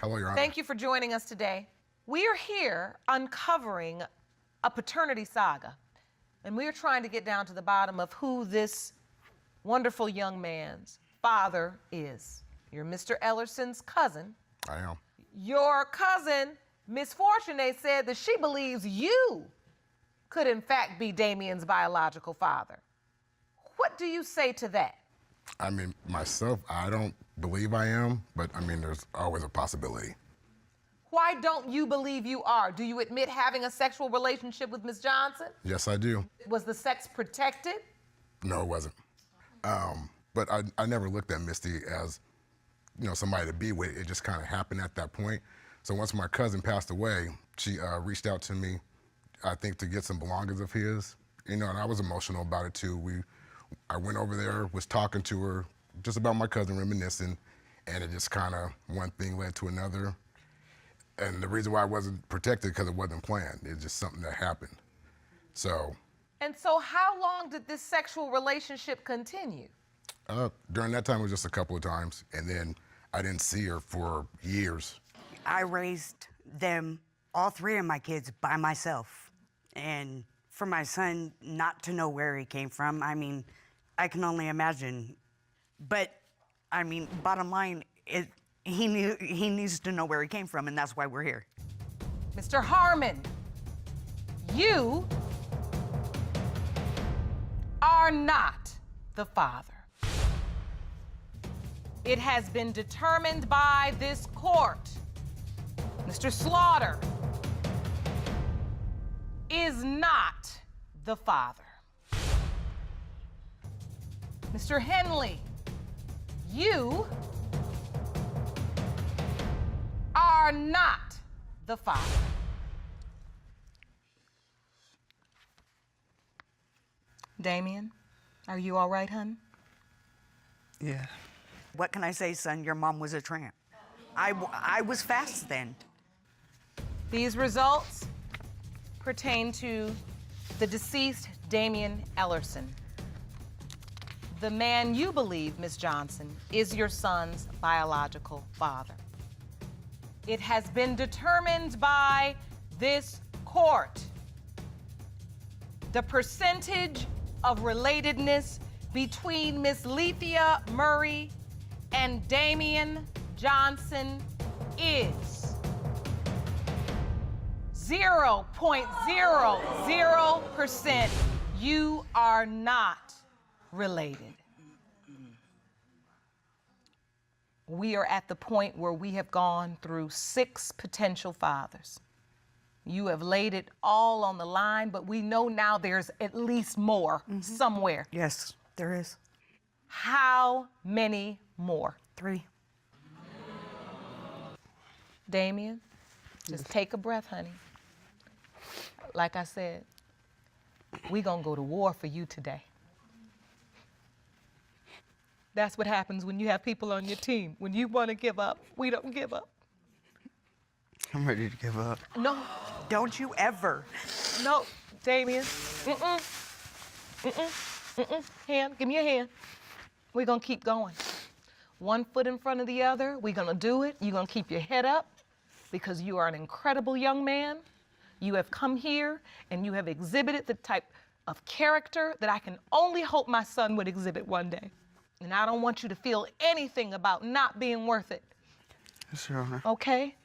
Hello, Your Honor. Thank you for joining us today. We are here uncovering a paternity saga, and we are trying to get down to the bottom of who this wonderful young man's father is. You're Mr. Ellerson's cousin. I am. Your cousin, Miss Fortuné, said that she believes you could in fact be Damien's biological father. What do you say to that? I mean, myself, I don't believe I am, but I mean, there's always a possibility. Why don't you believe you are? Do you admit having a sexual relationship with Miss Johnson? Yes, I do. Was the sex protected? No, it wasn't. But I never looked at Misty as, you know, somebody to be with. It just kind of happened at that point. So once my cousin passed away, she reached out to me, I think, to get some belongings of his. You know, and I was emotional about it too. I went over there, was talking to her just about my cousin, reminiscing, and it just kind of one thing led to another. And the reason why I wasn't protected because it wasn't planned. It's just something that happened. So. And so how long did this sexual relationship continue? During that time, it was just a couple of times, and then I didn't see her for years. I raised them, all three of my kids, by myself. And for my son not to know where he came from, I mean, I can only imagine. But, I mean, bottom line, he needs to know where he came from, and that's why we're here. Mr. Harmon, you are not the father. It has been determined by this court. Mr. Slaughter is not the father. Mr. Henley, you are not the father. Damien, are you all right, hun? Yeah. What can I say, son? Your mom was a tramp. I was fast then. These results pertain to the deceased Damien Ellerson. The man you believe, Miss Johnson, is your son's biological father. It has been determined by this court. The percentage of relatedness between Miss Lethea Murray and Damien Johnson is 0.00%. You are not related. We are at the point where we have gone through 6 potential fathers. You have laid it all on the line, but we know now there's at least more somewhere. Yes, there is. How many more? 3. Damien, just take a breath, honey. Like I said, we're gonna go to war for you today. That's what happens when you have people on your team. When you wanna give up, we don't give up. I'm ready to give up. No, Don't you ever. no, Damien. Hand, give me your hand. We're gonna keep going. One foot in front of the other, we're gonna do it. You're gonna keep your head up because you are an incredible young man. You have come here and you have exhibited the type of character that I can only hope my son would exhibit one day. And I don't want you to feel anything about not being worth it. Yes, Your Honor. Okay?